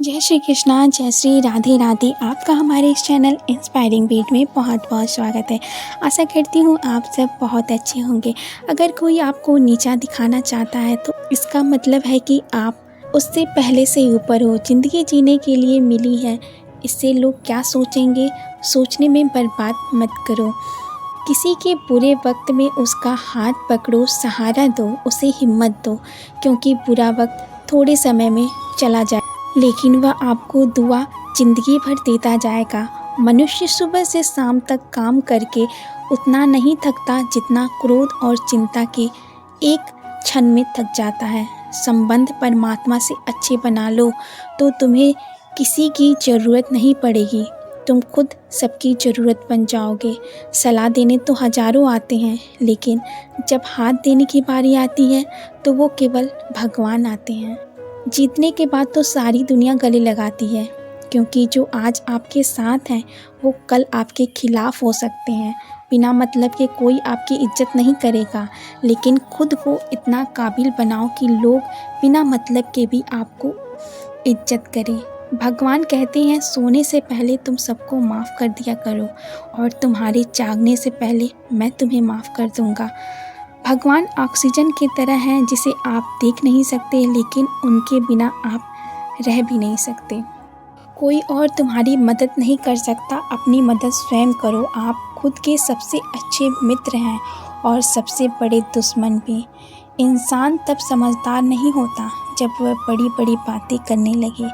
जय श्री कृष्णा, जय श्री राधे राधे। आपका हमारे इस चैनल इंस्पायरिंग बीट में बहुत बहुत स्वागत है। आशा करती हूँ आप सब बहुत अच्छे होंगे। अगर कोई आपको नीचा दिखाना चाहता है तो इसका मतलब है कि आप उससे पहले से ऊपर हो। ज़िंदगी जीने के लिए मिली है, इससे लोग क्या सोचेंगे सोचने में बर्बाद मत करो। किसी के बुरे वक्त में उसका हाथ पकड़ो, सहारा दो, उसे हिम्मत दो, क्योंकि बुरा वक्त थोड़े समय में चला जाए लेकिन वह आपको दुआ ज़िंदगी भर देता जाएगा। मनुष्य सुबह से शाम तक काम करके उतना नहीं थकता जितना क्रोध और चिंता के एक क्षण में थक जाता है। संबंध परमात्मा से अच्छे बना लो तो तुम्हें किसी की ज़रूरत नहीं पड़ेगी, तुम खुद सबकी ज़रूरत बन जाओगे। सलाह देने तो हज़ारों आते हैं, लेकिन जब हाथ देने की बारी आती है तो वो केवल भगवान आते हैं। जीतने के बाद तो सारी दुनिया गले लगाती है, क्योंकि जो आज आपके साथ हैं वो कल आपके खिलाफ हो सकते हैं। बिना मतलब के कोई आपकी इज्जत नहीं करेगा, लेकिन खुद को इतना काबिल बनाओ कि लोग बिना मतलब के भी आपको इज्जत करें। भगवान कहते हैं सोने से पहले तुम सबको माफ़ कर दिया करो और तुम्हारे जागने से पहले मैं तुम्हें माफ़ कर दूंगा। भगवान ऑक्सीजन की तरह हैं जिसे आप देख नहीं सकते, लेकिन उनके बिना आप रह भी नहीं सकते। कोई और तुम्हारी मदद नहीं कर सकता, अपनी मदद स्वयं करो। आप खुद के सबसे अच्छे मित्र हैं और सबसे बड़े दुश्मन भी। इंसान तब समझदार नहीं होता जब वह बड़ी बड़ी बातें करने लगे,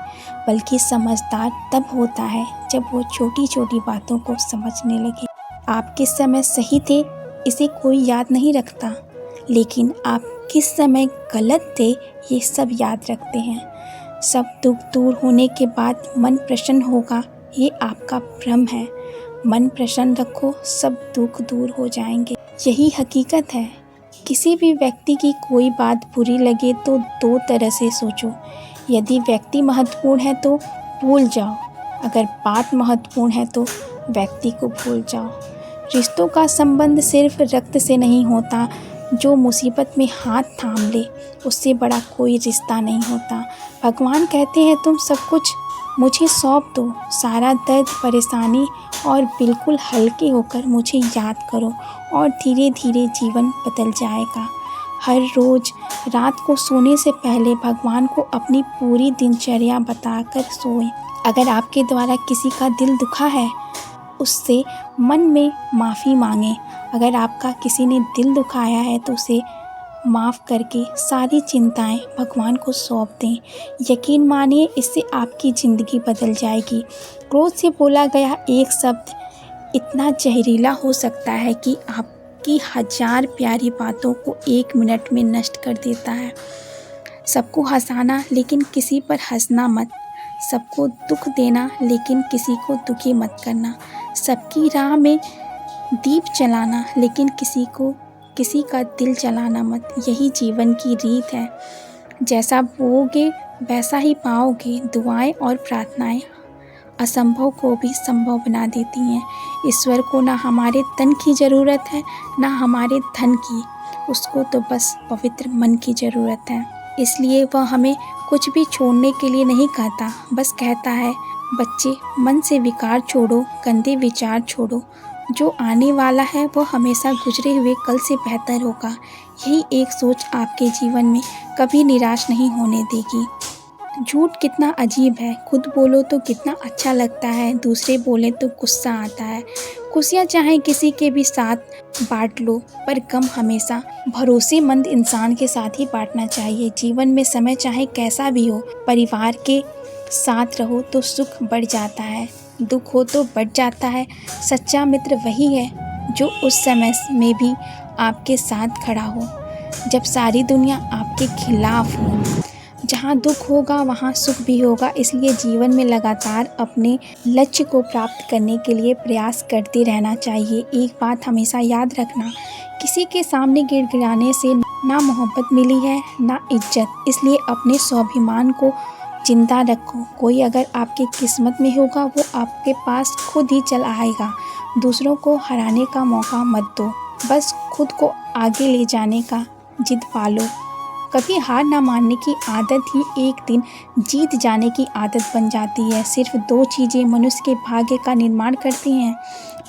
बल्कि समझदार तब होता है जब वो छोटी छोटी बातों को समझने लगे। आप किस समय सही थे इसे कोई याद नहीं रखता, लेकिन आप किस समय गलत थे ये सब याद रखते हैं। सब दुख दूर होने के बाद मन प्रसन्न होगा, ये आपका भ्रम है। मन प्रसन्न रखो, सब दुख दूर हो जाएंगे, यही हकीकत है। किसी भी व्यक्ति की कोई बात बुरी लगे तो दो तरह से सोचो। यदि व्यक्ति महत्वपूर्ण है तो भूल जाओ, अगर बात महत्वपूर्ण है तो व्यक्ति को भूल जाओ। रिश्तों का संबंध सिर्फ रक्त से नहीं होता, जो मुसीबत में हाथ थाम ले उससे बड़ा कोई रिश्ता नहीं होता। भगवान कहते हैं तुम सब कुछ मुझे सौंप दो, सारा दर्द परेशानी, और बिल्कुल हल्के होकर मुझे याद करो और धीरे धीरे जीवन बदल जाएगा। हर रोज़ रात को सोने से पहले भगवान को अपनी पूरी दिनचर्या बताकर सोएं। अगर आपके द्वारा किसी का दिल दुखा है उससे मन में माफ़ी मांगें। अगर आपका किसी ने दिल दुखाया है तो उसे माफ़ करके सारी चिंताएं भगवान को सौंप दें। यकीन मानिए इससे आपकी ज़िंदगी बदल जाएगी। क्रोध से बोला गया एक शब्द इतना जहरीला हो सकता है कि आपकी हजार प्यारी बातों को एक मिनट में नष्ट कर देता है। सबको हंसाना लेकिन किसी पर हंसना मत, सबको दुख देना लेकिन किसी को दुखी मत करना, सबकी राह में दीप जलाना लेकिन किसी का दिल जलाना मत। यही जीवन की रीत है। जैसा बोओगे वैसा ही पाओगे। दुआएं और प्रार्थनाएं असंभव को भी संभव बना देती हैं। ईश्वर को ना हमारे तन की ज़रूरत है ना हमारे धन की, उसको तो बस पवित्र मन की ज़रूरत है। इसलिए वह हमें कुछ भी छोड़ने के लिए नहीं कहता, बस कहता है बच्चे मन से विकार छोड़ो, गंदे विचार छोड़ो। जो आने वाला है वो हमेशा गुजरे हुए कल से बेहतर होगा। यही एक सोच आपके जीवन में कभी निराश नहीं होने देगी। झूठ कितना अजीब है, खुद बोलो तो कितना अच्छा लगता है, दूसरे बोले तो गुस्सा आता है। खुशियाँ चाहे किसी के भी साथ बांट लो, पर गम हमेशा भरोसेमंद इंसान के साथ ही बांटना चाहिए। जीवन में समय चाहे कैसा भी हो, परिवार के साथ रहो तो सुख बढ़ जाता है, दुख हो तो बढ़ जाता है। सच्चा मित्र वही है जो उस समय में भी आपके साथ खड़ा हो जब सारी दुनिया आपके खिलाफ हो। जहाँ दुख होगा वहाँ सुख भी होगा। इसलिए जीवन में लगातार अपने लक्ष्य को प्राप्त करने के लिए प्रयास करते रहना चाहिए। एक बात हमेशा याद रखना, किसी के सामने गिड़गिड़ाने से ना मोहब्बत मिली है ना इज्जत। इसलिए अपने स्वाभिमान को जिंदा रखो। कोई अगर आपके किस्मत में होगा वो आपके पास खुद ही चल आएगा। दूसरों को हराने का मौका मत दो, बस खुद को आगे ले जाने का जिद पालो। कभी हार ना मानने की आदत ही एक दिन जीत जाने की आदत बन जाती है। सिर्फ 2 चीज़ें मनुष्य के भाग्य का निर्माण करती हैं।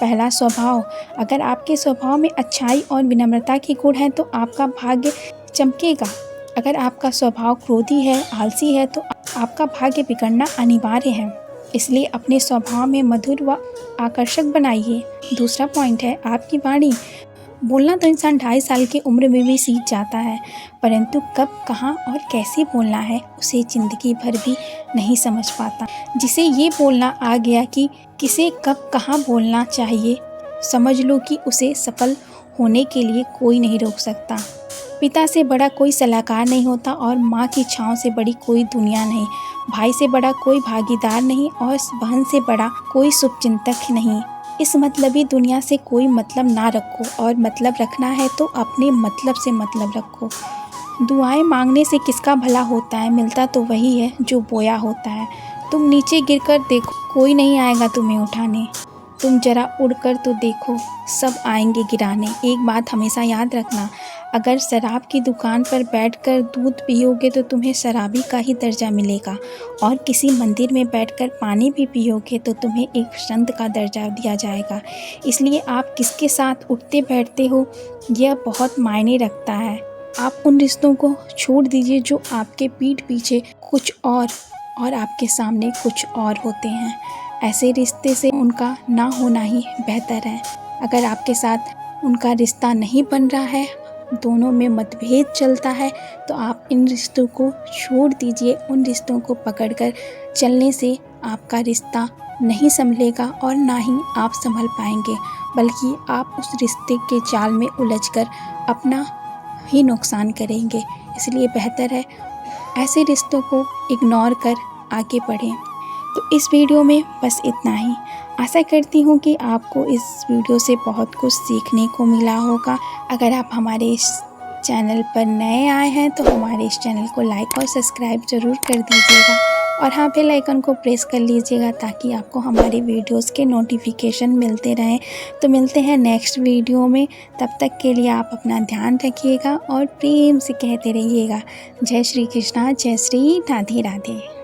पहला, स्वभाव। अगर आपके स्वभाव में अच्छाई और विनम्रता के गुण हैं तो आपका भाग्य चमकेगा। अगर आपका स्वभाव क्रोधी है, आलसी है तो आपका भाग्य बिगड़ना अनिवार्य है। इसलिए अपने स्वभाव में मधुर व आकर्षक बनाइए। दूसरा पॉइंट है आपकी वाणी। बोलना तो इंसान 2.5 साल की उम्र में भी सीख जाता है, परंतु कब, कहाँ और कैसे बोलना है उसे ज़िंदगी भर भी नहीं समझ पाता। जिसे ये बोलना आ गया कि किसे कब कहाँ बोलना चाहिए, समझ लो कि उसे सफल होने के लिए कोई नहीं रोक सकता। पिता से बड़ा कोई सलाहकार नहीं होता और माँ की छाँव से बड़ी कोई दुनिया नहीं। भाई से बड़ा कोई भागीदार नहीं और बहन से बड़ा कोई शुभचिंतक नहीं। इस मतलबी दुनिया से कोई मतलब ना रखो और मतलब रखना है तो अपने मतलब से मतलब रखो। दुआएं मांगने से किसका भला होता है, मिलता तो वही है जो बोया होता है। तुम नीचे गिरकर देखो, कोई नहीं आएगा तुम्हें उठाने। तुम जरा उड़कर तो देखो, सब आएंगे गिराने। एक बात हमेशा याद रखना, अगर शराब की दुकान पर बैठकर दूध पियोगे तो तुम्हें शराबी का ही दर्जा मिलेगा और किसी मंदिर में बैठकर पानी भी पियोगे तो तुम्हें एक संत का दर्जा दिया जाएगा। इसलिए आप किसके साथ उठते बैठते हो यह बहुत मायने रखता है। आप उन रिश्तों को छोड़ दीजिए जो आपके पीठ पीछे कुछ और आपके सामने कुछ और होते हैं। ऐसे रिश्ते से उनका ना होना ही बेहतर है। अगर आपके साथ उनका रिश्ता नहीं बन रहा है, दोनों में मतभेद चलता है, तो आप इन रिश्तों को छोड़ दीजिए। उन रिश्तों को पकड़कर चलने से आपका रिश्ता नहीं संभलेगा और ना ही आप संभल पाएंगे, बल्कि आप उस रिश्ते के जाल में उलझकर अपना ही नुकसान करेंगे। इसलिए बेहतर है ऐसे रिश्तों को इग्नोर कर आगे बढ़ें। तो इस वीडियो में बस इतना ही। आशा करती हूँ कि आपको इस वीडियो से बहुत कुछ सीखने को मिला होगा। अगर आप हमारे इस चैनल पर नए आए हैं तो हमारे इस चैनल को लाइक और सब्सक्राइब ज़रूर कर दीजिएगा और हाँ, बेल आइकन को प्रेस कर लीजिएगा ताकि आपको हमारे वीडियोस के नोटिफिकेशन मिलते रहें। तो मिलते हैं नेक्स्ट वीडियो में, तब तक के लिए आप अपना ध्यान रखिएगा और प्रेम से कहते रहिएगा, जय श्री कृष्णा, जय श्री राधे राधे।